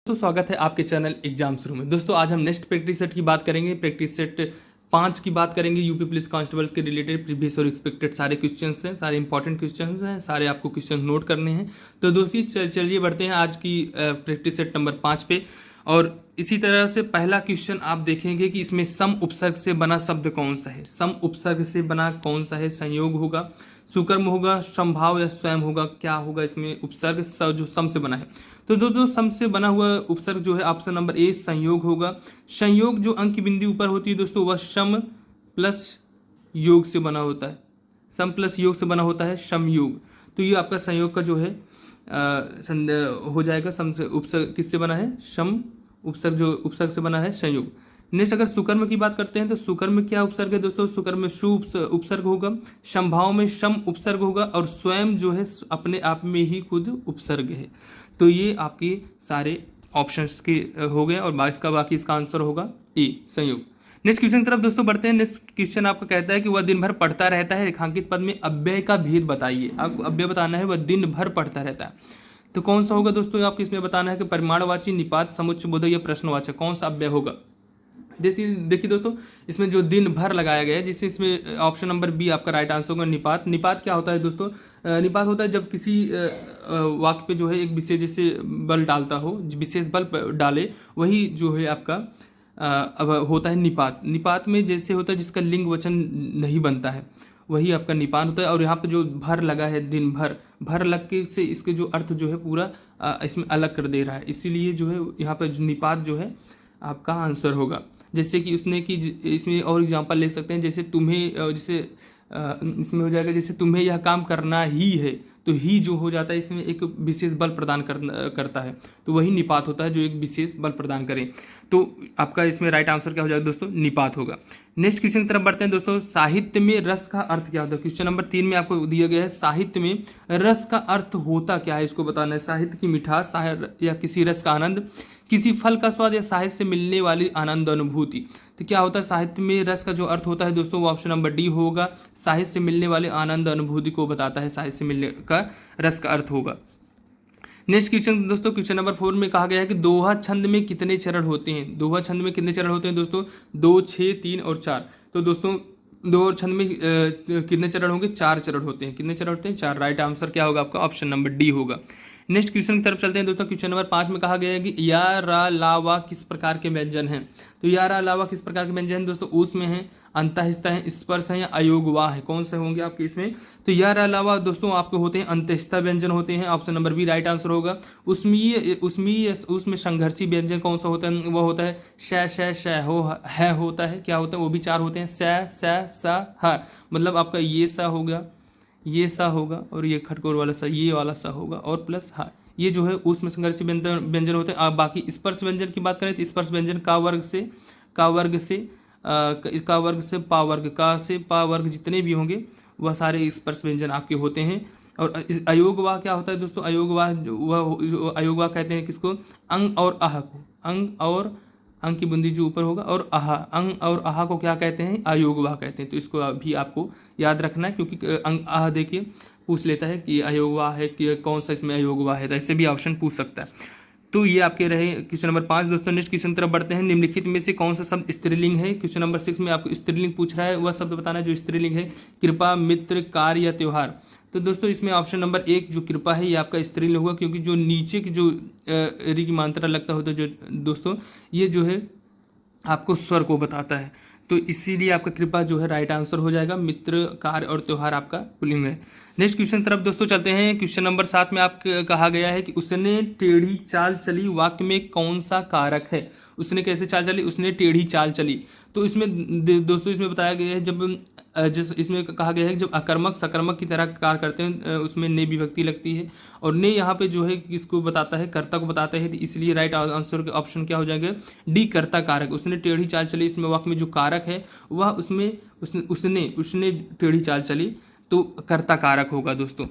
दोस्तों स्वागत है आपके चैनल एग्जाम शुरू में। दोस्तों आज हम नेक्स्ट प्रैक्टिस सेट की बात करेंगे। प्रैक्टिस सेट 5 की बात करेंगे। यूपी पुलिस कांस्टेबल के रिलेटेड प्रीवियस और एक्सपेक्टेड सारे क्वेश्चंस हैं, सारे इंपॉर्टेंट क्वेश्चंस हैं, सारे आपको क्वेश्चन नोट करने हैं। तो दोस्तों चलिए बढ़ते हैं आज की प्रैक्टिस सेट नंबर 5 पे। और इसी तरह से पहला क्वेश्चन आप देखेंगे कि इसमें सम उपसर्ग से बना शब्द कौन सा है। सम उपसर्ग से बना कौन सा है? संयोग होगा, सुकर्म होगा, समभाव या स्वयं होगा, क्या होगा इसमें उपसर्ग जो सम से बना है। तो दोस्तों सम से बना हुआ उपसर्ग जो है ऑप्शन नंबर ए संयोग होगा। संयोग जो अंक की बिंदु ऊपर होती है दोस्तों वह सम प्लस योग से बना होता है। सम प्लस योग से बना होता है समयोग। तो ये आपका संयोग का जो है हो जाएगा। सम से उपसर्ग किससे बना है? सम उपसर्ग जो उपसर्ग से बना है संयोग। नेक्स्ट अगर सुकर्म की बात करते हैं तो सुकर्म क्या उपसर्ग है दोस्तों? सुकर्म में सु उपसर्ग होगा, समभाव में सम उपसर्ग होगा और स्वयं जो है अपने आप में ही खुद उपसर्ग है। तो ये आपके सारे ऑप्शंस के हो गए और बाकी इसका आंसर होगा ए संयोग। नेक्स्ट क्वेश्चन की तरफ दोस्तों बढ़ते हैं। नेक्स्ट क्वेश्चन आपका कहता है कि वह दिन भर पढ़ता रहता है, रेखांकित पद में अव्यय का भेद बताइए। आपको अव्यय बताना है, वह दिन भर पढ़ता रहता है। तो कौन सा होगा दोस्तों? आपको इसमें बताना है कि परिमाणवाची, निपात, समुच्चय बोधक या प्रश्नवाचक, कौन सा अव्यय होगा। जैसे देखिए दोस्तों इसमें जो दिन भर लगाया गया है, जिससे इसमें ऑप्शन नंबर बी आपका राइट आंसर होगा निपात। निपात क्या होता है दोस्तों? निपात होता है जब किसी वाक्य पे जो है एक विशेष जैसे बल डालता हो, विशेष बल डाले, वही जो है आपका अब होता है निपात। निपात में जैसे होता है जिसका लिंग वचन नहीं बनता है, वही आपका निपात होता है। और यहाँ पे जो भर लगा है, दिन भर, भर लग के से इसके जो अर्थ जो है पूरा इसमें अलग कर दे रहा है, इसीलिए जो है यहाँ पे निपात जो है आपका आंसर होगा। जैसे कि उसने कि इसमें और एग्जांपल ले सकते हैं, जैसे तुम्हें, जैसे इसमें हो जाएगा जैसे तुम्हें यह काम करना ही है, तो ही जो हो जाता है इसमें एक विशेष बल प्रदान करता है, तो वही निपात होता है जो एक विशेष बल प्रदान करे। तो आपका इसमें राइट आंसर क्या हो जाएगा दोस्तों? निपात होगा। नेक्स्ट क्वेश्चन की तरफ बढ़ते हैं दोस्तों। साहित्य में रस का अर्थ क्या होता है? क्वेश्चन नंबर 3 में आपको दिया गया है साहित्य में रस का अर्थ होता क्या है, इसको बताना है। साहित्य की मिठास या किसी रस का आनंद, किसी फल का स्वाद या साहित्य से मिलने वाली आनंद अनुभूति। तो क्या होता है साहित्य में रस का जो अर्थ होता है दोस्तों वो ऑप्शन नंबर डी होगा। साहित्य से मिलने वाले आनंद अनुभूति को बताता है, साहित्य से मिलने का रस का अर्थ होगा। नेक्स्ट क्वेश्चन दोस्तों, क्वेश्चन नंबर 4 में कहा गया है कि दोहा छंद में कितने चरण होते हैं। दोहा छंद में कितने चरण होते हैं दोस्तों? 2, 6, 3 और 4। तो दोस्तों दो छंद में कितने चरण होंगे? 4 चरण होते हैं। कितने चरण होते हैं? 4। राइट आंसर क्या होगा आपका? ऑप्शन नंबर डी होगा। नेक्स्ट क्वेश्चन की तरफ चलते हैं दोस्तों। क्वेश्चन नंबर 5 में कहा गया है कि या रा ला वा किस प्रकार के व्यंजन हैं। तो या रा ला वा किस प्रकार के व्यंजन हैं दोस्तों? उसमें है, अंतःस्थ है, स्पर्श है या अयोगवाह है, कौन से होंगे आपके इसमें? तो या रा ला वा दोस्तों आपके होते हैं अंतःस्थ व्यंजन होते हैं, option number B right answer होगा। उसमें संघर्षी व्यंजन कौन सा होता है? वह होता है श हो है होता है, क्या होता है? वो भी 4 होते हैं, स ह, मतलब आपका ये सा होगा, ये सा होगा और ये खटकोर वाला सा, ये वाला सा होगा और प्लस हा, ये जो है उसमें संघर्षी व्यंजन होते हैं। आप बाकी स्पर्श व्यंजन की बात करें तो स्पर्श व्यंजन का वर्ग से का वर्ग से पा वर्ग, का से पा वर्ग जितने भी होंगे वह सारे स्पर्श व्यंजन आपके होते हैं। और अयोगवाह क्या होता है दोस्तों? अयोगवाह कहते हैं किसको? अंग और आह को। अंग की बूंदी जो ऊपर होगा और आहा, अंग और आहा को क्या कहते हैं? अयोगवाह कहते हैं। तो इसको भी आपको याद रखना है, क्योंकि अंग आह देखिए पूछ लेता है कि अयोगवाह है कि कौन सा इसमें अयोगवाह है, तो ऐसे भी ऑप्शन पूछ सकता है। तो ये आपके रहे क्वेश्चन नंबर 5 दोस्तों। नेक्स्ट क्वेश्चन की तरफ बढ़ते हैं। निम्नलिखित में से कौन सा शब्द स्त्रीलिंग है? क्वेश्चन नंबर 6 में आपको स्त्रीलिंग पूछ रहा है, वह शब्द बताना है जो स्त्रीलिंग है। कृपा, मित्र, कार्य या त्योहार। तो दोस्तों इसमें ऑप्शन नंबर 1 जो कृपा है ये आपका स्त्रीलिंग होगा, क्योंकि जो नीचे की जो री की मात्रा लगता होता है जो दोस्तों ये जो है आपको स्वर को बताता है, तो इसीलिए आपका कृपा जो है राइट आंसर हो जाएगा। मित्र, कार्य और त्योहार आपका पुल्लिंग है। नेक्स्ट क्वेश्चन तरफ दोस्तों चलते हैं। क्वेश्चन नंबर 7 में आप कहा गया है कि उसने टेढ़ी चाल चली, वाक्य में कौन सा कारक है? उसने कैसे चाल चली? उसने टेढ़ी चाल चली। तो इसमें दोस्तों इसमें बताया गया है जब इसमें कहा गया है कि जब अकर्मक सकर्मक की तरह कार्य करते हैं उसमें ने विभक्ति लगती है, और ने यहाँ पे जो है किसको बताता है? कर्ता को बताता है, तो इसलिए राइट आंसर ऑप्शन क्या हो जाएगा? डी कर्ता कारक। उसने टेढ़ी चाल चली, इसमें वाक्य में जो कारक है वह उसने टेढ़ी चाल चली, तो कर्ता कारक होगा दोस्तों।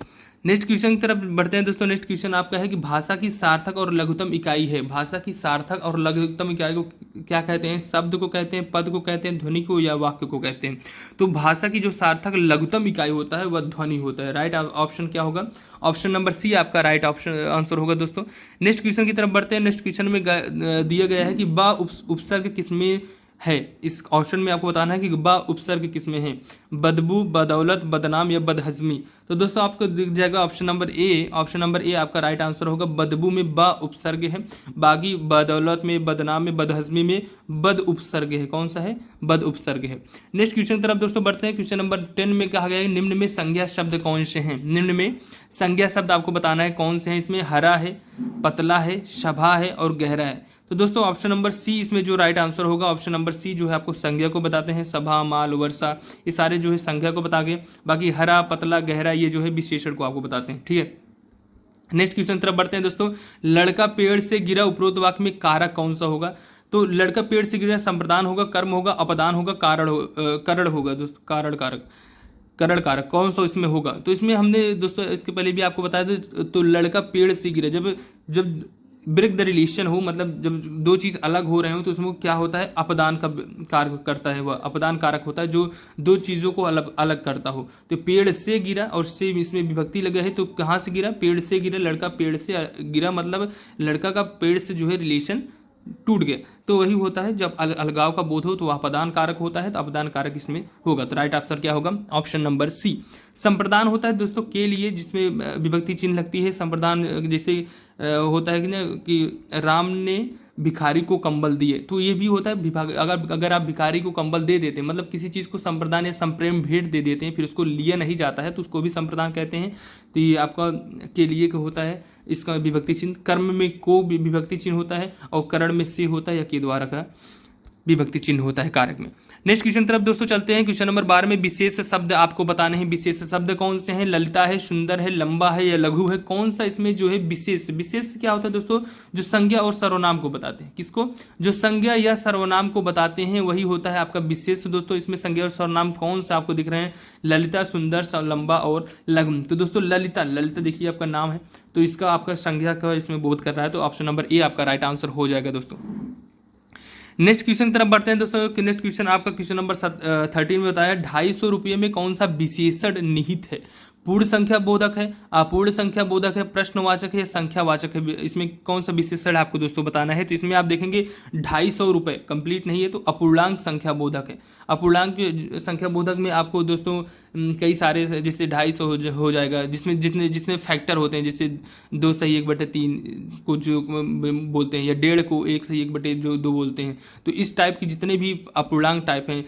नेक्स्ट क्वेश्चन की तरफ बढ़ते हैं दोस्तों। नेक्स्ट क्वेश्चन आपका है कि भाषा की सार्थक और लघुत्तम इकाई है। भाषा की सार्थक और लघुत्तम इकाई को क्या कहते हैं? शब्द को कहते हैं, पद को कहते हैं, ध्वनि को या वाक्य को कहते हैं। तो भाषा की जो सार्थक लघुत्तम इकाई होता है वह ध्वनि होता है। राइट ऑप्शन क्या होगा? ऑप्शन नंबर सी आपका राइट ऑप्शन आंसर होगा दोस्तों। नेक्स्ट क्वेश्चन की तरफ बढ़ते हैं। नेक्स्ट क्वेश्चन में दिया गया है कि बा उपसर्ग किसमें है। इस ऑप्शन में आपको बताना है कि बा उपसर्ग किसमें है, बदबू, बदौलत, बदनाम या बदहजमी। तो दोस्तों आपको दिख जाएगा option number A. Option number A आपका राइट आंसर होगा। बदबू में बा उपसर्ग है, बाकी बदौलत में, बदनाम में, बदहजमी में बद उपसर्ग है। कौन सा है? बद उपसर्ग है। नेक्स्ट क्वेश्चन की तरफ दोस्तों बढ़ते हैं। क्वेश्चन नंबर 10 में कहा गया है निम्न में संज्ञा शब्द कौन से हैं। निम्न में संज्ञा शब्द आपको बताना है कौन से हैं। इसमें हरा है, पतला है, सभा है और गहरा है। तो दोस्तों ऑप्शन नंबर सी इसमें जो राइट आंसर होगा, ऑप्शन नंबर सी जो है आपको संज्ञा को बताते हैं। सभा, माल, वर्षा ये सारे जो है संज्ञा को बता गए। बाकी हरा, पतला, गहरा ये जो है विशेषण को आपको बताते हैं। ठीक है, नेक्स्ट क्वेश्चन तरफ बढ़ते हैं दोस्तों। लड़का पेड़ से गिरा उपरोक्त वाक्य में कारक कौन सा होगा। तो लड़का पेड़ से गिरा संप्रदान होगा, कर्म होगा, अपदान होगा, करण होगा दोस्तों। कारण कारक, करण कारक कौन सा इसमें होगा? तो इसमें हमने दोस्तों इसके पहले भी आपको बताया था। तो लड़का पेड़ से गिरा, जब जब ब्रेक द रिलेशन हो, मतलब जब दो चीज़ अलग हो रहे हो तो उसमें क्या होता है? अपदान का कार्य करता है, वह अपदान कारक होता है जो दो चीज़ों को अलग अलग करता हो। तो पेड़ से गिरा और से इसमें विभक्ति लगा है, तो कहाँ से गिरा? पेड़ से गिरा। लड़का पेड़ से गिरा मतलब लड़का का पेड़ से जो है रिलेशन टूट गया। तो वही होता है जब अलगाव का बोध हो तो वह अपदान कारक होता है। तो अपदान कारक इसमें होगा। तो राइट आंसर क्या होगा? Option number C. संप्रदान होता है दोस्तों के लिए जिसमें विभक्ति चिन्ह लगती है। संप्रदान जैसे होता है कि ना कि राम ने भिखारी को कंबल दिए, तो ये भी होता है अगर आप भिखारी को कंबल दे देते हैं, मतलब किसी चीज़ को संप्रदान या संप्रेम भेंट दे देते हैं, फिर उसको लिया नहीं जाता है तो उसको भी संप्रदान कहते हैं। तो ये आपका के लिए का होता है इसका विभक्ति चिन्ह। कर्म में को विभक्ति चिन्ह होता है और करण में से होता है या के द्वारा का विभक्ति चिन्ह होता है कारक में। नेक्स्ट क्वेश्चन तरफ दोस्तों चलते हैं। क्वेश्चन नंबर 12 में विशेष शब्द आपको बताने हैं। विशेष शब्द कौन से हैं? ललिता है, सुंदर है, लंबा है या लघु है। कौन सा इसमें जो है विशेष? विशेष क्या होता है दोस्तों? जो संज्ञा और सर्वनाम को बताते हैं। किसको? जो संज्ञा या सर्वनाम को बताते हैं वही होता है आपका विशेष। दोस्तों इसमें संज्ञा और सर्वनाम कौन सा आपको दिख रहे हैं? ललिता, सुंदर, लंबा और लघु। तो दोस्तों ललिता, ललिता देखिए आपका नाम है, तो इसका आपका संज्ञा का इसमें बोध कर रहा है। तो ऑप्शन नंबर ए आपका राइट आंसर हो जाएगा दोस्तों। नेक्स्ट क्वेश्चन की तरफ बढ़ते हैं दोस्तों। नेक्स्ट क्वेश्चन आपका क्वेश्चन नंबर 13 में बताया 250 रुपये में कौन सा विशेषण निहित है। पूर्ण संख्या बोधक है, अपूर्ण संख्या बोधक है, प्रश्नवाचक है, संख्यावाचक है। इसमें कौन सा विशेषण आपको दोस्तों बताना है। तो इसमें आप देखेंगे 250 रुपये कंप्लीट नहीं है तो अपूर्णांक संख्या बोधक है। अपूर्णांक संख्या बोधक में आपको दोस्तों कई सारे जैसे 250 हो जाएगा, जिसमें जितने फैक्टर होते हैं, जैसे 2 सही 1/3 को जो बोलते हैं, या 1.5 को 1 सही 1/2 बोलते हैं। तो इस टाइप की जितने भी अपूर्णांक टाइप हैं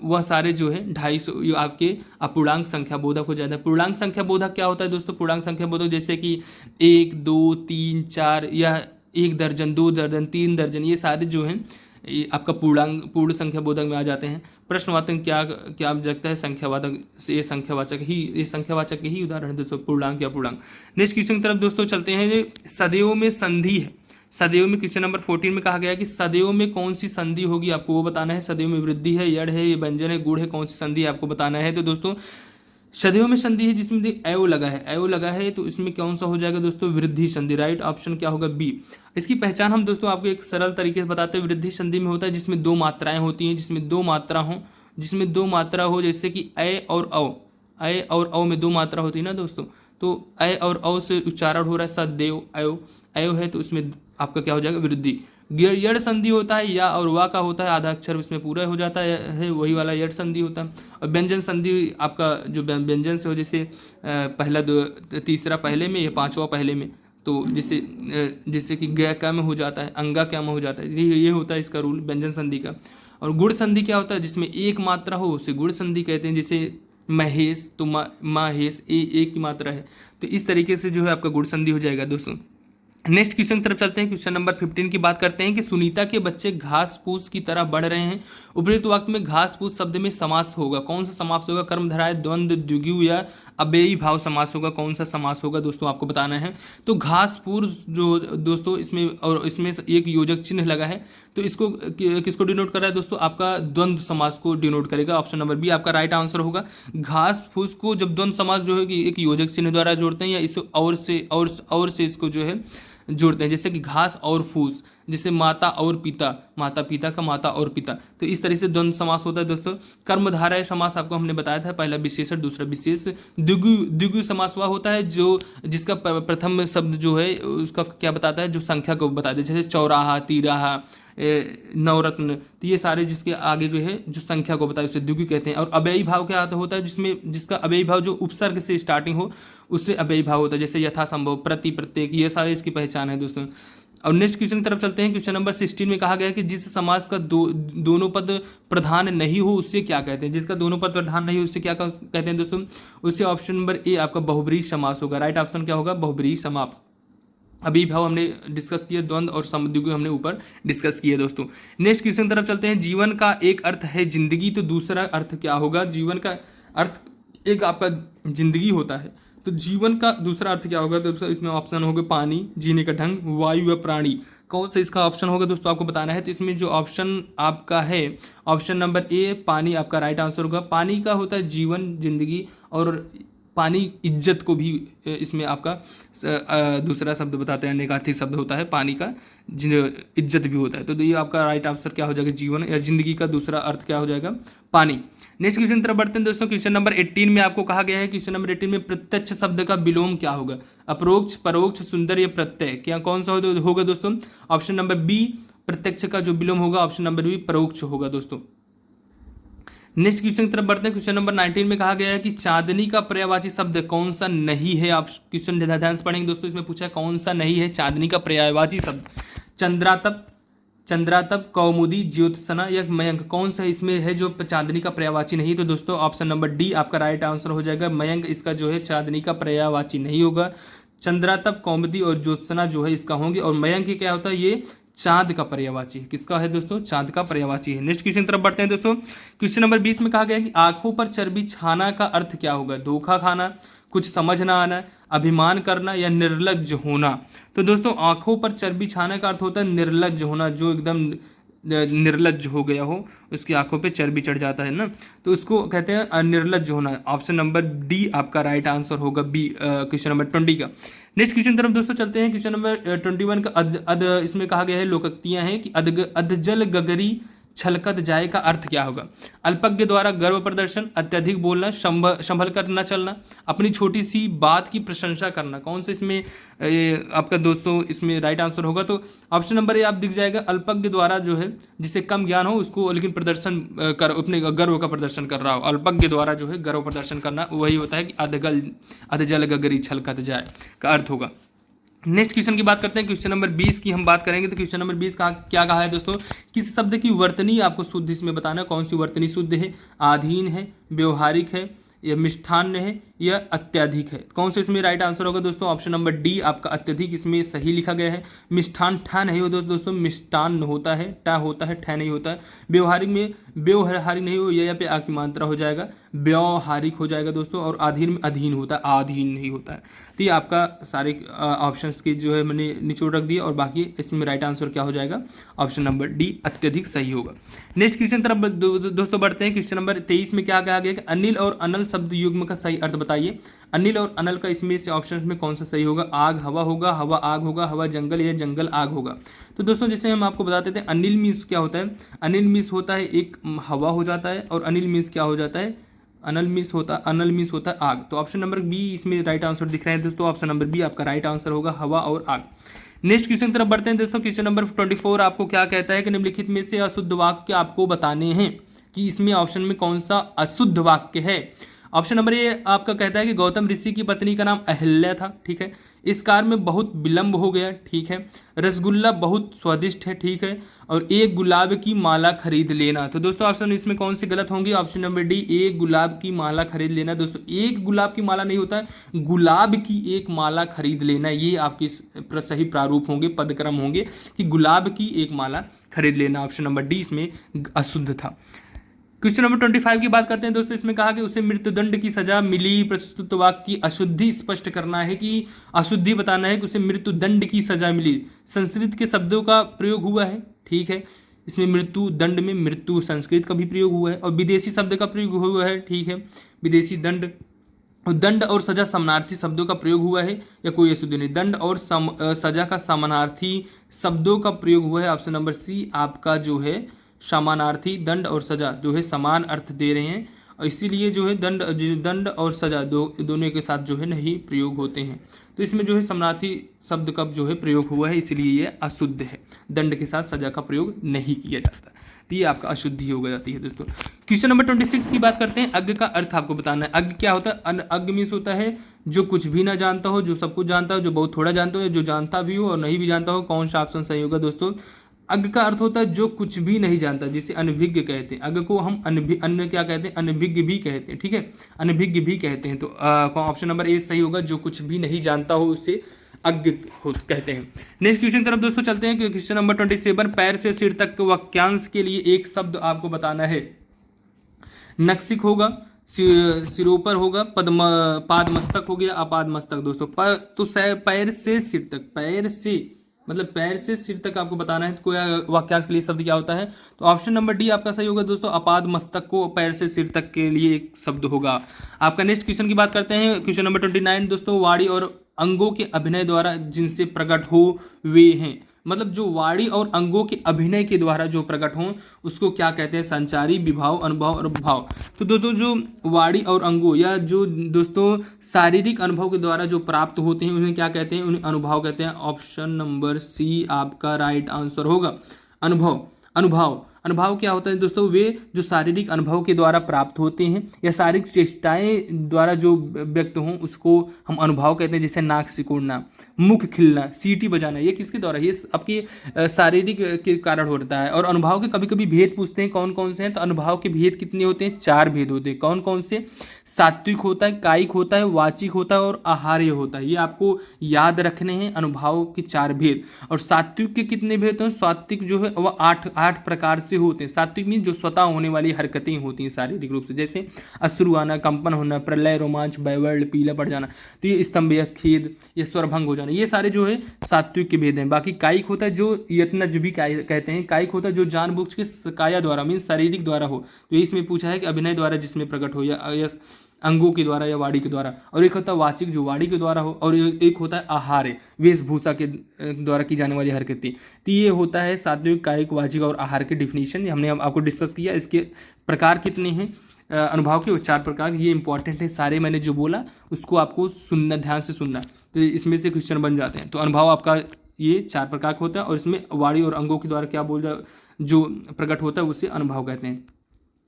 वह सारे जो है 250 आपके अपूर्णांक संख्या बोधक हो जाता है। पूर्णांक संख्या बोधक क्या होता है दोस्तों? पूर्णांक संख्या बोधक जैसे कि 1, 2, 3, 4 या 1 दर्जन, 2 दर्जन, 3 दर्जन, ये सारे जो हैं ये आपका पूर्ण संख्या बोधक में आ जाते हैं। प्रश्नवाचक क्या लगता है? संख्यावाचक से ये संख्यावाचक के ही उदाहरण है दोस्तों, पूर्णांक या पूर्णांक। नेक्स्ट क्वेश्चन की तरफ दोस्तों चलते हैं। सदैव में संधि है। सदैव में क्वेश्चन नंबर 14 में कहा गया है कि सदैव में कौन सी संधि होगी, आपको वो बताना है। सदैव में वृद्धि है, यड़ है, ये व्यंजन है, गुण है, कौन सी संधि आपको बताना है। तो दोस्तों सदैव में संधि है जिसमें एव लगा है, एव लगा है, तो इसमें कौन सा हो जाएगा दोस्तों? वृद्धि संधि। राइट ऑप्शन क्या होगा? बी। इसकी पहचान हम दोस्तों आपको एक सरल तरीके से बताते हैं। वृद्धि संधि में होता है जिसमें 2 मात्राएं होती हैं, जिसमें 2 मात्रा हो, जैसे कि ए और औ में 2 मात्रा होती है ना दोस्तों। तो ए और औ से उच्चारण हो रहा है सदैव, एव है, तो उसमें आपका क्या हो जाएगा? वृद्धि। यड़ संधि होता है या और वा का होता है, आधा अक्षर इसमें पूरा हो जाता है, वही वाला यड़ संधि होता है। और व्यंजन संधि आपका जो व्यंजन से हो, जैसे पहला तीसरा पहले में या पांचवा पहले में, तो जैसे कि ग क्या में हो जाता है, अंगा क्या में हो जाता है, ये होता है इसका रूल व्यंजन संधि का। और गुण संधि क्या होता है? जिसमें 1 मात्रा हो उसे गुण संधि कहते हैं। जैसे महेश, तो माहेश एक की मात्रा है, तो इस तरीके से जो है आपका गुण संधि हो जाएगा दोस्तों। नेक्स्ट क्वेश्चन की तरफ चलते हैं। क्वेश्चन नंबर 15 की बात करते हैं कि सुनीता के बच्चे घास फूस की तरह बढ़ रहे हैं। उपयुक्त वाक्य में घास फूस शब्द में समास होगा, कौन सा समास होगा? कर्मधारय, द्वंद्व, द्विगु या अव्ययी भाव समास होगा? कौन सा समास होगा दोस्तों, आपको बताना है। तो घास फूस जो दोस्तों इसमें और इसमें एक योजक चिन्ह लगा है, तो इसको किसको डिनोट कर रहा है दोस्तों? आपका द्वंद्व समास को डिनोट करेगा। ऑप्शन नंबर बी आपका राइट आंसर होगा। घास फूस को जब द्वंद्व समास जो है कि एक योजक चिन्ह द्वारा जोड़ते हैं या इसे और से इसको जो है जोड़ते हैं, जैसे कि घास और फूस, जैसे माता और पिता, माता पिता का माता और पिता, तो इस तरह से द्वंद्व समास होता है दोस्तों। कर्मधारय समास आपको हमने बताया था, पहला विशेषण दूसरा विशेष। द्विगु समास वह होता है जो जिसका प्रथम शब्द जो है उसका क्या बताता है? जो संख्या को बताता है, जैसे चौराहा, तिराहा, नवरत्न, तो ये सारे जिसके आगे जो है जो संख्या को बताए उसे द्विगु कहते हैं। और अव्ययी भाव क्या होता है? जिसमें जिसका अव्ययी भाव जो उपसर्ग से स्टार्टिंग हो उससे अव्ययी भाव होता है, जैसे यथासंभव, प्रति, प्रत्येक, ये सारे इसकी पहचान है दोस्तों। और नेक्स्ट क्वेश्चन की तरफ चलते हैं। क्वेश्चन नंबर 16 में कहा गया है कि जिस समास का दोनों पद प्रधान नहीं हो उससे क्या कहते हैं? जिसका दोनों पद प्रधान नहीं हो उससे क्या कहते हैं दोस्तों? उससे ऑप्शन नंबर ए आपका बहुब्रीहि समास होगा। राइट ऑप्शन क्या होगा? बहुब्रीहि समास। अभी भाव हमने डिस्कस किया, द्वंद्व और समद्विगु हमने ऊपर डिस्कस किया दोस्तों। नेक्स्ट क्वेश्चन की तरफ चलते हैं। जीवन का एक अर्थ है जिंदगी, तो दूसरा अर्थ क्या होगा? जीवन का अर्थ एक आपका जिंदगी होता है, तो जीवन का दूसरा अर्थ क्या होगा? तो इसमें ऑप्शन होगा पानी, जीने का ढंग, वायु या प्राणी। कौन सा इसका ऑप्शन होगा दोस्तों, आपको बताना है। तो इसमें जो ऑप्शन आपका है ऑप्शन नंबर ए पानी आपका राइट आंसर होगा। पानी का होता है जीवन, जिंदगी, और पानी इज्जत को भी इसमें आपका दूसरा शब्द बताते हैं, नेकार्थी शब्द होता है पानी का, इज्जत भी होता है। तो ये आपका राइट आंसर क्या हो जाएगा? जीवन या जिंदगी का दूसरा अर्थ क्या हो जाएगा? पानी। नेक्स्ट क्वेश्चन तरफ बढ़ते हैं दोस्तों। क्वेश्चन नंबर 18 में आपको कहा गया है, क्वेश्चन नंबर 18 में प्रत्यक्ष शब्द का विलोम क्या होगा? अप्रोक्ष, परोक्ष, सुंदर या प्रत्यय, क्या कौन सा होगा दोस्तों? ऑप्शन नंबर बी प्रत्यक्ष का जो विलोम होगा, ऑप्शन नंबर बी परोक्ष होगा दोस्तों। नेक्स्ट क्वेश्चन की तरफ बढ़ते हैं। क्वेश्चन नंबर 19 में कहा गया है कि चांदनी का पर्यायवाची शब्द कौन सा नहीं है? आप क्वेश्चन ध्यान से पढ़ेंगे दोस्तों। इसमें पूछा है कौन सा नहीं है चांदनी का पर्यायवाची शब्द? चंद्रातप, चंद्रातप, कौमुदी, ज्योत्सना या मयंक, कौन सा इसमें है जो चांदनी का पर्यायवाची नहीं? तो दोस्तों ऑप्शन नंबर डी आपका राइट आंसर हो जाएगा। मयंक इसका जो है चांदनी का पर्यायवाची नहीं होगा। चंद्रातप, कौमुदी और ज्योत्सना जो है इसका होंगे, और मयंक क्या होता है? ये चांद का पर्यायवाची है। किसका है दोस्तों? चांद का पर्यायवाची है। नेक्स्ट क्वेश्चन तरफ बढ़ते हैं दोस्तों। क्वेश्चन नंबर 20 में कहा गया है कि आंखों पर चर्बी छाना का अर्थ क्या होगा? धोखा खाना, कुछ समझ ना आना, अभिमान करना या निर्लज्ज होना। तो दोस्तों आंखों पर चर्बी छाना का अर्थ होता है निर्लज्ज होना, जो एकदम निर्लज्ज हो गया हो, उसकी आंखों पे चर्बी चढ़ जाता है ना, तो उसको कहते हैं निर्लज्ज होना। ऑप्शन नंबर डी आपका राइट आंसर होगा, बी क्वेश्चन नंबर 20 का। नेक्स्ट क्वेश्चन तरफ दोस्तों चलते हैं। क्वेश्चन नंबर 21 का इसमें कहा गया है लोकोक्तियां हैं कि अधजल गगरी छलकत जाए का अर्थ क्या होगा? अल्पज्ञ द्वारा गर्व प्रदर्शन, अत्यधिक बोलना, संभल कर न चलना, अपनी छोटी सी बात की प्रशंसा करना। कौन से इसमें आपका दोस्तों इसमें राइट आंसर होगा? तो ऑप्शन नंबर ए आप दिख जाएगा। अल्पज्ञ द्वारा जो है जिसे कम ज्ञान हो उसको लेकिन प्रदर्शन कर अपने गर्व का प्रदर्शन कर रहा हो, अल्पज्ञ द्वारा जो है गर्व प्रदर्शन करना, वही होता है कि अधजल गगरी छलकत जाए का अर्थ होगा। नेक्स्ट क्वेश्चन की बात करते हैं। क्वेश्चन नंबर 20 की हम बात करेंगे। तो क्वेश्चन नंबर 20 का क्या कहा है दोस्तों? किस शब्द की वर्तनी आपको शुद्ध इसमें बताना है, कौन सी वर्तनी शुद्ध है? आधीन है, व्यवहारिक है, या मिष्ठान्न है, या अत्यधिक है? कौन सा इसमें राइट आंसर होगा दोस्तों? ऑप्शन नंबर डी आपका अत्यधिक इसमें सही लिखा गया है। मिष्ठान ठा नहीं होता दोस्तों, मिष्टान्न होता है, टा होता है, ठा नहीं होता है। व्यवहारिक में व्यवहारिक नहीं हो, या पे आ की मात्रा हो जाएगा, व्यवहारिक हो जाएगा दोस्तों। और अधीन में अधीन होता है, आधीन नहीं होता है। तो ये आपका सारे ऑप्शंस की जो है मैंने निचोड़ रख दिया, और बाकी इसमें राइट आंसर क्या हो जाएगा? ऑप्शन नंबर डी अत्यधिक सही होगा। नेक्स्ट क्वेश्चन तरफ दोस्तों बढ़ते हैं। क्वेश्चन नंबर 23 में क्या कहा गया कि अनिल और अनल शब्द युग्म का सही अर्थ बताइए। अनिल और अनल का इसमें से ऑप्शन में कौन सा सही होगा? आग हवा होगा, हवा आग होगा, हवा जंगल, या जंगल आग होगा। तो दोस्तों जैसे हम आपको बताते थे अनिल मीन्स क्या होता है? अनिल मीन्स होता है एक हवा हो जाता है, और अनिल मीन्स क्या हो जाता है? अनल मीन्स होता है आग। तो ऑप्शन नंबर बी इसमें राइट आंसर दिख रहे हैं दोस्तों। ऑप्शन नंबर बी आपका राइट आंसर होगा, हवा और आग। नेक्स्ट क्वेश्चन की तरफ बढ़ते हैं दोस्तों। क्वेश्चन नंबर 24 आपको क्या कहता है कि निम्नलिखित में से अशुद्ध वाक्य आपको बताने हैं कि इसमें ऑप्शन में कौन सा अशुद्ध वाक्य है? ऑप्शन नंबर ए आपका कहता है कि गौतम ऋषि की पत्नी का नाम अहिल्या था, ठीक है। इस कार्य में बहुत विलंब हो गया, ठीक है। रसगुल्ला बहुत स्वादिष्ट है, ठीक है। और एक गुलाब की माला खरीद लेना। तो दोस्तों ऑप्शन इसमें कौन सी गलत होंगी? ऑप्शन नंबर डी, एक गुलाब की माला खरीद लेना। दोस्तों एक गुलाब की माला नहीं होता है, गुलाब की एक माला खरीद लेना, ये आपके सही प्रारूप होंगे, पदक्रम होंगे कि गुलाब की एक माला खरीद लेना। ऑप्शन नंबर डी इसमें अशुद्ध था। क्वेश्चन नंबर 25 की बात करते हैं दोस्तों। इसमें कहा कि उसे मृत्युदंड की सजा मिली। प्रस्तुत वाक्य की अशुद्धि स्पष्ट करना है, कि अशुद्धि बताना है कि उसे मृत्युदंड की सजा मिली। संस्कृत के शब्दों का प्रयोग हुआ है, ठीक है। इसमें मृत्यु दंड में मृत्यु संस्कृत का भी प्रयोग हुआ है, और विदेशी शब्द का प्रयोग हुआ है, ठीक है। विदेशी दंड, दंड और सजा समानार्थी शब्दों का प्रयोग हुआ है, या कोई अशुद्धि नहीं। दंड और सजा का समानार्थी शब्दों का प्रयोग हुआ है। ऑप्शन नंबर सी आपका जो है समानार्थी, दंड और सजा जो है समान अर्थ दे रहे हैं, और इसीलिए जो है दंड और सजा दोनों के साथ जो है नहीं प्रयोग होते हैं। तो इसमें जो है समानार्थी शब्द का जो है प्रयोग हुआ है, इसलिए ये अशुद्ध है। दंड के साथ सजा का प्रयोग नहीं किया जाता, तो ये आपका अशुद्धि हो जाती है दोस्तों। क्वेश्चन नंबर 26 की बात करते हैं। अज्ञ का अर्थ आपको बताना है। अज्ञ क्या होता है? अज्ञ मीन्स होता है जो कुछ भी ना जानता हो, जो सब कुछ जानता हो, जो बहुत थोड़ा जानता हो, जो जानता भी हो और नहीं भी जानता हो। कौन सा ऑप्शन सही होगा दोस्तों? अज्ञ का अर्थ होता है जो कुछ भी नहीं जानता, जिसे अनभिज्ञ कहते हैं। अज्ञ को हम अन्य क्या कहते हैं? अनभिज्ञ भी कहते हैं, ठीक है। अनभिज्ञ भी कहते हैं। तो ऑप्शन नंबर ए सही होगा, जो कुछ भी नहीं जानता हो उसे अज्ञ कहते हैं। नेक्स्ट क्वेश्चन की तरफ दोस्तों चलते हैं। क्वेश्चन नंबर 27, पैर से सिर तक वाक्यांश के लिए एक शब्द आपको बताना है। नक्सिक होगा, सिरोपर होगा, पाद मस्तक हो गया, अपाद मस्तक दोस्तों। तो पैर से सिर तक, पैर से मतलब पैर से सिर तक आपको बताना है कोई वाक्यांश के लिए शब्द क्या होता है। तो ऑप्शन नंबर डी आपका सही होगा दोस्तों। अपाद मस्तक को पैर से सिर तक के लिए एक शब्द होगा आपका। नेक्स्ट क्वेश्चन की बात करते हैं। क्वेश्चन नंबर 29 दोस्तों, वाणी और अंगों के अभिनय द्वारा जिनसे प्रकट हो वे हैं। मतलब जो वाणी और अंगों के अभिनय के द्वारा जो प्रकट हो उसको क्या कहते हैं? संचारी, विभाव, अनुभव और भाव। तो दोस्तों जो वाणी और अंगों या जो दोस्तों शारीरिक अनुभव के द्वारा जो प्राप्त होते हैं उन्हें क्या कहते हैं? उन्हें अनुभव कहते हैं। ऑप्शन नंबर सी आपका राइट आंसर होगा। अनुभव, अनुभव क्या होता है दोस्तों? वे जो शारीरिक अनुभव के द्वारा प्राप्त होते हैं या शारीरिक चेष्टाएं द्वारा जो व्यक्त हों उसको हम अनुभव कहते हैं। जैसे नाक सिकोड़ना, मुख खिलना, सीटी बजाना, ये किसके द्वारा? ये आपके शारीरिक के कारण होता है। और अनुभव के कभी कभी भेद पूछते हैं, कौन कौन से हैं? तो अनुभव के भेद कितने होते हैं? 4 भेद होते हैं। कौन कौन से? सात्विक होता है, कायिक होता है, वाचिक होता है और आहार्य होता है। ये आपको याद रखने हैं अनुभव के 4 भेद। और सात्विक के कितने भेद हैं? सात्विक जो है वह 8 प्रकार से होते हैं। सात्विक मीन जो स्वतः होने वाली हरकतें होती हैं शारीरिक रूप से, जैसे अश्रु आना, कंपन होना, प्रलय, रोमांच, बैवर्ड, पीला पड़ जाना, तो ये स्तंभ या खेद या स्वरभंग हो जाना, ये सारे जो है सात्विक के भेद हैं। बाकी कायिक होता है जो यत्नज भी कहते हैं। कायिक होता है जो जानबूझ के काया द्वारा मीन शारीरिक द्वारा हो। तो इसमें पूछा है कि अभिनय द्वारा जिसमें प्रकट हो या अंगों के द्वारा या वाणी के द्वारा। और एक होता है वाचिक जो वाणी के द्वारा हो, और एक होता है आहार्य वेशभूषा के द्वारा की जाने वाली हरकतें। तो ये होता है सात्विक, कायिक, वाचिक और आहार के डिफिनीशन। हमने आपको डिस्कस किया। इसके प्रकार कितने हैं अनुभव के? 4 प्रकार। ये इंपॉर्टेंट है, सारे मैंने जो बोला उसको आपको सुनना, ध्यान से सुनना, तो इसमें से क्वेश्चन बन जाते हैं। तो अनुभव आपका ये 4 प्रकार का होता है, और इसमें वाणी और अंगों के द्वारा क्या जो प्रकट होता है उसे अनुभव कहते हैं।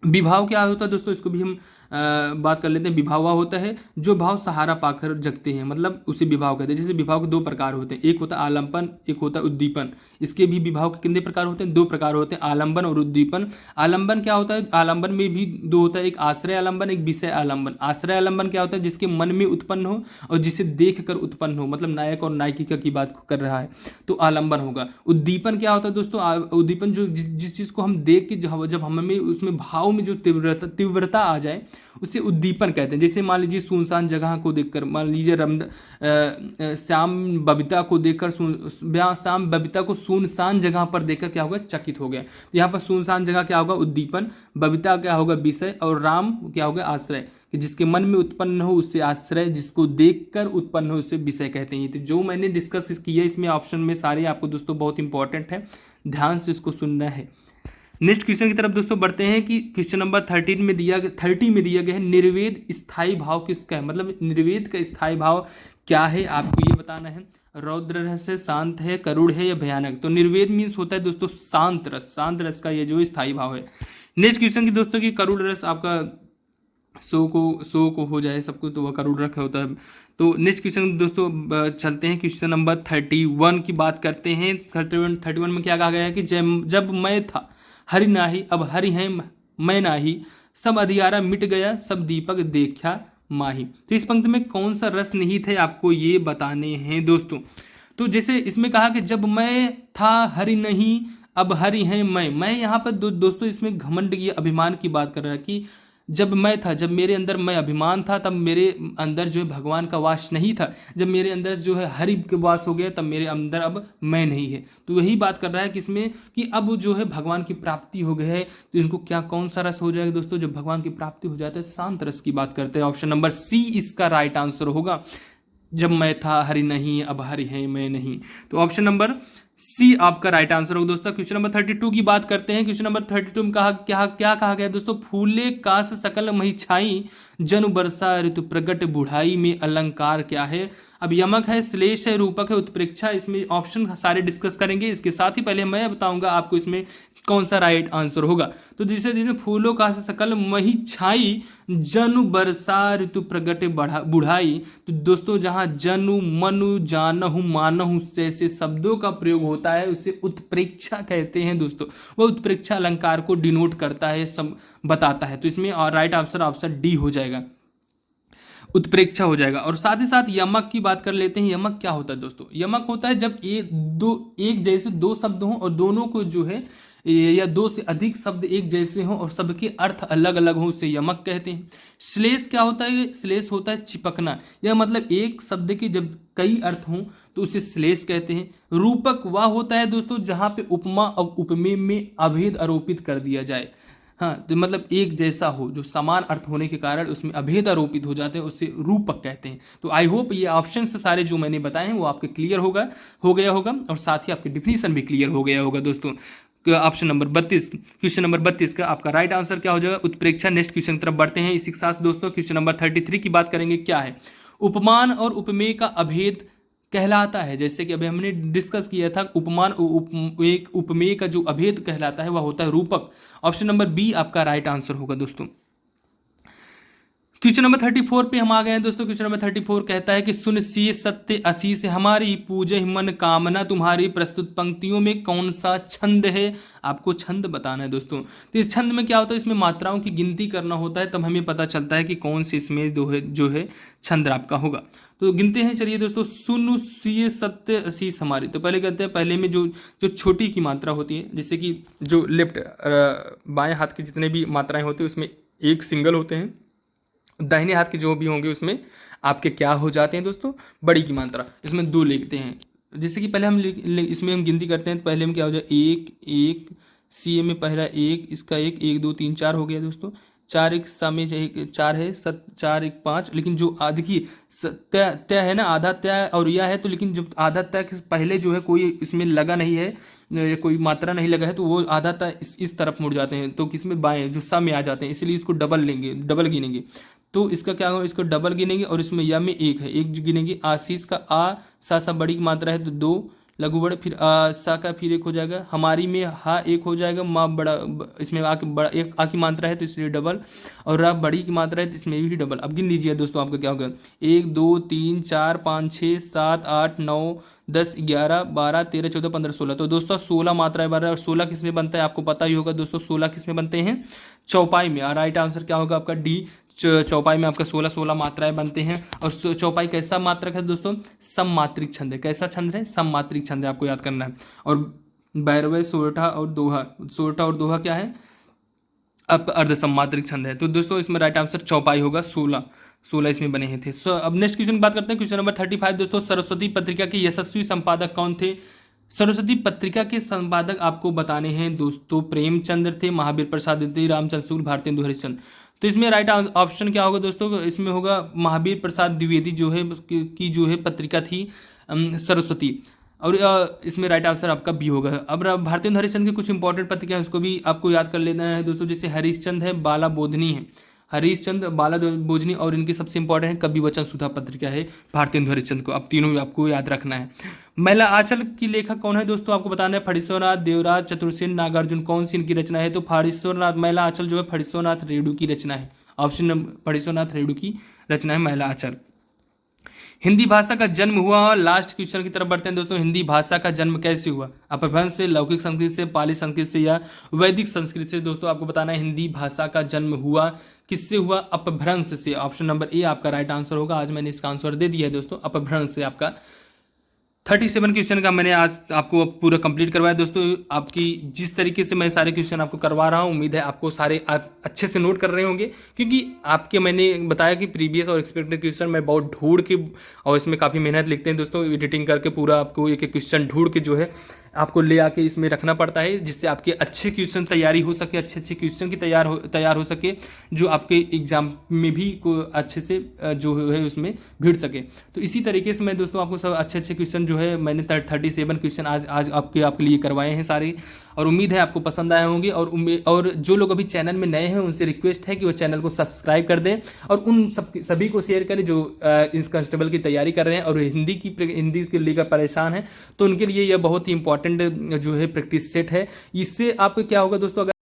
विभाव क्या होता है दोस्तों? इसको भी हम बात कर लेते हैं। विभाव वह होता है जो भाव सहारा पाकर जगते हैं, मतलब उसे विभाव कहते हैं। जैसे विभाव के 2 प्रकार होते हैं, एक होता है आलंबन, एक होता है उद्दीपन। इसके भी विभाव के कितने प्रकार होते हैं? 2 प्रकार होते हैं, आलंबन और उद्दीपन। आलंबन क्या होता है? आलंबन में भी 2 होता है, एक आश्रय आलंबन, एक विषय आलंबन। आश्रय आलंबन क्या होता है? जिसके मन में उत्पन्न हो और जिसे देख कर उत्पन्न हो, मतलब नायक और नायिका की बात कर रहा है, तो आलंबन होगा। उद्दीपन क्या होता है दोस्तों? उद्दीपन जो जिस चीज़ को हम देख के जब हमें उसमें भाव में जो तीव्रता आ जाए उसे उद्दीपन कहते हैं। जैसे मान लीजिए सुनसान जगह को देखकर, मान लीजिए श्याम बबीता को देखकर, श्याम बबीता को सुनसान जगह पर देखकर क्या होगा? चकित हो गया। तो यहाँ पर सुनसान जगह क्या होगा? उद्दीपन। बबीता क्या होगा? विषय। और राम क्या होगा? आश्रय। कि जिसके मन में उत्पन्न हो उससे आश्रय, जिसको देखकर उत्पन्न हो उससे विषय कहते हैं। तो जो मैंने डिस्कस किया इसमें ऑप्शन में सारे आपको दोस्तों बहुत इंपॉर्टेंट है, ध्यान से इसको सुनना है। नेक्स्ट क्वेश्चन की तरफ दोस्तों बढ़ते हैं कि क्वेश्चन नंबर 30 में दिया गया है निर्वेद स्थायी भाव किसका है? मतलब निर्वेद का स्थायी भाव क्या है आपको ये बताना है। रौद्र रस है, शांत है, करुण है या भयानक? तो निर्वेद मीन्स होता है दोस्तों शांत रस। शांत रस का ये जो स्थायी भाव है। नेक्स्ट क्वेश्चन की दोस्तों की करुण रस आपका सो को हो जाए सबको, तो वह करोड़ रखा होता है। तो नेक्स्ट क्वेश्चन दोस्तों चलते हैं, क्वेश्चन नंबर 31 की बात करते हैं। 31 में क्या कहा गया है कि जब मैं था हरि नाही, अब हरि हैं मैं नाही, सब अधियारा मिट गया, सब दीपक देखा माही। तो इस पंक्ति में कौन सा रस निहित है आपको ये बताने हैं दोस्तों। तो जैसे इसमें कहा कि जब मैं था हरि नहीं, अब हरि हैं मैं यहाँ पर दोस्तों इसमें घमंड की, अभिमान की बात कर रहा है कि जब मैं था, जब मेरे अंदर मैं अभिमान था, तब मेरे अंदर जो है भगवान का वास नहीं था। जब मेरे अंदर जो है हरि का वास हो गया, तब मेरे अंदर अब मैं नहीं है। तो यही बात कर रहा है कि इसमें कि अब जो है भगवान की प्राप्ति हो गई है, तो इनको क्या कौन सा रस हो जाएगा दोस्तों। जब भगवान की प्राप्ति हो जाता है शांत रस की बात करते हैं। ऑप्शन नंबर सी इसका राइट आंसर होगा। जब मैं था हरि नहीं, अब हरि है मैं नहीं। तो ऑप्शन नंबर सी आपका राइट आंसर होगा दोस्तों। क्वेश्चन नंबर 32 की बात करते हैं। क्वेश्चन नंबर 32 में कहा क्या कहा गया दोस्तों, फूले कास सकल मही छाई, जनु बरसा ऋतु प्रगट बुढ़ाई में अलंकार क्या है। अब यमक है, श्लेष है, रूपक है, उत्प्रेक्षा। इसमें ऑप्शन सारे डिस्कस करेंगे। इसके साथ ही पहले मैं बताऊंगा आपको इसमें कौन सा राइट आंसर होगा। तो जिसमें फूलों का सकल मही छाई, जनु बरसा ऋतु प्रगट बुढ़ाई। तो दोस्तों जहां जनु मनु जानहु मानहु जैसे शब्दों का प्रयोग होता है उसे उत्प्रेक्षा कहते हैं दोस्तों। वह उत्प्रेक्षा अलंकार को डिनोट करता है, सब बताता है। तो इसमें राइट आंसर ऑप्शन डी हो जाएगा, उत्प्रेक्षा हो जाएगा। और साथ ही साथ यमक की बात कर लेते हैं। यमक क्या होता है दोस्तों, यमक होता है जब एक जैसे दो शब्द हों और दोनों को जो है या दो से अधिक शब्द एक जैसे हों और सबके अर्थ अलग अलग हों, उसे यमक कहते हैं। श्लेष क्या होता है, श्लेष होता है चिपकना, या मतलब एक शब्द के जब कई अर्थ हों तो उसे श्लेष कहते हैं। रूपक वह होता है दोस्तों जहां पे उपमा और उपमेय में अभेद आरोपित कर दिया जाए। हाँ, तो मतलब एक जैसा हो, जो समान अर्थ होने के कारण उसमें अभेद आरोपित हो जाते हैं, उसे रूपक कहते हैं। तो आई होप ये ऑप्शन से सारे जो मैंने बताए हैं वो आपके क्लियर हो गया होगा और साथ ही आपके डिफिनीशन भी क्लियर हो गया होगा दोस्तों। ऑप्शन नंबर 32, क्वेश्चन नंबर 32 का आपका राइट आंसर क्या हो जाएगा, उत्प्रेक्षा। नेक्स्ट क्वेश्चन की तरफ बढ़ते हैं। इसी के साथ दोस्तों क्वेश्चन नंबर 33 की बात करेंगे। क्या है उपमान और उपमेय का अभेद कहलाता है। जैसे कि अभी हमने डिस्कस किया था, उपमान एक उपमेय का जो अभेद कहलाता है वह होता है रूपक। ऑप्शन नंबर बी आपका राइट आंसर होगा दोस्तों। क्वेश्चन नंबर 34 पे हम आ गए हैं दोस्तों। क्वेश्चन नंबर 34 कहता है कि सुन सी सत्य असी से हमारी पूजे मन कामना तुम्हारी। प्रस्तुत पंक्तियों में कौन सा छंद है, आपको छंद बताना है दोस्तों। तो इस छंद में क्या होता है, इसमें मात्राओं की गिनती करना होता है, तब हमें पता चलता है कि कौन से इसमें जो है छंद आपका होगा। तो गिनते हैं, चलिए दोस्तों। सुन सी सत्य असीस हमारी, तो पहले कहते हैं पहले में जो छोटी की मात्रा होती है, जैसे कि जो लेफ्ट बाएं हाथ की जितने भी मात्राएं होती है उसमें एक सिंगल होते हैं, दाहिने हाथ के जो भी होंगे उसमें आपके क्या हो जाते हैं दोस्तों, बड़ी की मात्रा। इसमें दो लिखते हैं। जैसे कि पहले इसमें हम गिनती करते हैं, तो पहले में क्या हो जाए, एक एक सी में पहला एक, इसका एक, एक दो तीन चार हो गया दोस्तों। चार एक सामने चार है, चार एक पाँच। लेकिन जो देखिए तय है ना, आधा तय और यह है, तो लेकिन जब आधा तय के पहले जो है कोई इसमें लगा नहीं है या कोई मात्रा नहीं लगा है, तो वो आधा तय इस तरफ मुड़ जाते हैं, तो किसमें बाएं जो सा में आ जाते हैं, इसलिए इसको डबल गिनेंगे। तो इसका क्या होगा, इसको डबल गिनेंगे और इसमें या में एक है, एक गिनेंगे। आशीष का आ सा बड़ी की मात्रा है तो दो, लघु बड़ा, फिर सा का फिर एक हो जाएगा। हमारी में हा एक हो जाएगा, माँ बड़ा, इसमें आ के बड़ा एक आ की मात्रा है तो इसलिए डबल, और रा बड़ी की मात्रा है तो इसमें भी डबल। अब गिन लीजिए दोस्तों, आपका क्या होगा, 1 2 3 4 5 6 7 8 9 10 11 12 13 14 15 16। तो दोस्तों 16 मात्राएं बन रहा है। और 16 किस में बनता है आपको पता ही होगा दोस्तों, 16 किस में बनते हैं, चौपाई में। राइट आंसर क्या होगा आपका डी, चौपाई में आपका 16 मात्राएं बनते हैं। और चौपाई कैसा मात्रक है दोस्तों, सममात्रिक छंद है। कैसा छंद है, सममात्रिक छंद है, आपको याद करना है। और बैरवे, सोरठा और दोहा क्या है, अब अर्ध सममात्रिक छंद है। तो दोस्तों इसमें राइट आंसर चौपाई होगा, 16 इसमें बने हैं थे। अब नेक्स्ट क्वेश्चन की बात करते हैं। क्वेश्चन नंबर 35 दोस्तों, सरस्वती पत्रिका के यशस्वी संपादक कौन थे। सरस्वती पत्रिका के संपादक आपको बताने हैं दोस्तों, प्रेमचंद्र थे, महावीर प्रसाद द्विवेदी, रामचंद्र शुक्ल, भारतेंदु हरिश्चंद्र। तो इसमें राइट ऑप्शन क्या होगा दोस्तों, इसमें होगा महावीर प्रसाद द्विवेदी जो है की जो है पत्रिका थी सरस्वती। और इसमें राइट आंसर आपका बी होगा। अब भारतेंदु हरिश्चंद्र की कुछ इंपॉर्टेंट पत्रिका है, उसको भी आपको याद कर लेना है दोस्तों। जैसे हरिश्चंद्र है, बाला बोधनी है, हरिश्चंद्र, बाला बोधनी, और इनकी सबसे इंपॉर्टेंट है कवि वचन सुधा पत्रिका है भारतेंदु हरिश्चंद्र को। अब तीनों आपको याद रखना है। मैला आंचल की लेखक कौन है दोस्तों, आपको बताना है फणीश्वरनाथ, देवराज, चतुर्सेन, नागार्जुन। कौन सी इनकी रचना है, तो फणीश्वरनाथ, मैला आंचल जो है फणीश्वरनाथ रेणु की रचना है। ऑप्शन नंबर परेश्वरनाथ रेणु की रचना है महिला आचार। हिंदी भाषा का जन्म हुआ, और लास्ट क्वेश्चन की तरफ बढ़ते हैं दोस्तों। हिंदी भाषा का जन्म कैसे हुआ? अपभ्रंश से, लौकिक संस्कृत से, पाली संस्कृत से या वैदिक संस्कृत से? दोस्तों आपको बताना है हिंदी भाषा का जन्म हुआ किससे हुआ? अपभ्रंश से। ऑप्शन नंबर ए आपका राइट आंसर होगा। आज मैंने इसका आंसर दे दिया है दोस्तों, अपभ्रंश से आपका 37 क्वेश्चन का मैंने आज आपको पूरा कंप्लीट करवाया दोस्तों। आपकी जिस तरीके से मैं सारे क्वेश्चन आपको करवा रहा हूँ, उम्मीद है आपको सारे आप अच्छे से नोट कर रहे होंगे, क्योंकि आपके मैंने बताया कि प्रीवियस और एक्सपेक्टेड क्वेश्चन मैं बहुत ढूंढ के, और इसमें काफ़ी मेहनत लिखते हैं दोस्तों, एडिटिंग करके पूरा आपको एक एक क्वेश्चन ढूंढ के जो है आपको ले आके इसमें रखना पड़ता है, जिससे आपके अच्छे क्वेश्चन तैयारी हो सके, अच्छे अच्छे क्वेश्चन की तैयार हो सके, जो आपके एग्जाम में भी को अच्छे से जो है उसमें भिड़ सके। तो इसी तरीके से मैं दोस्तों आपको सब अच्छे अच्छे क्वेश्चन जो है मैंने 37 क्वेश्चन आज आपके लिए करवाए हैं सारे, और उम्मीद है आपको पसंद आए होंगे। और जो लोग अभी चैनल में नए हैं उनसे रिक्वेस्ट है कि वो चैनल को सब्सक्राइब कर दें, और उन सभी को शेयर करें जो इस कांस्टेबल की तैयारी कर रहे हैं और हिंदी के लेकर परेशान हैं, तो उनके लिए यह बहुत ही इंपॉर्टेंट जो है प्रैक्टिस सेट है। इससे आप क्या होगा दोस्तों, अगर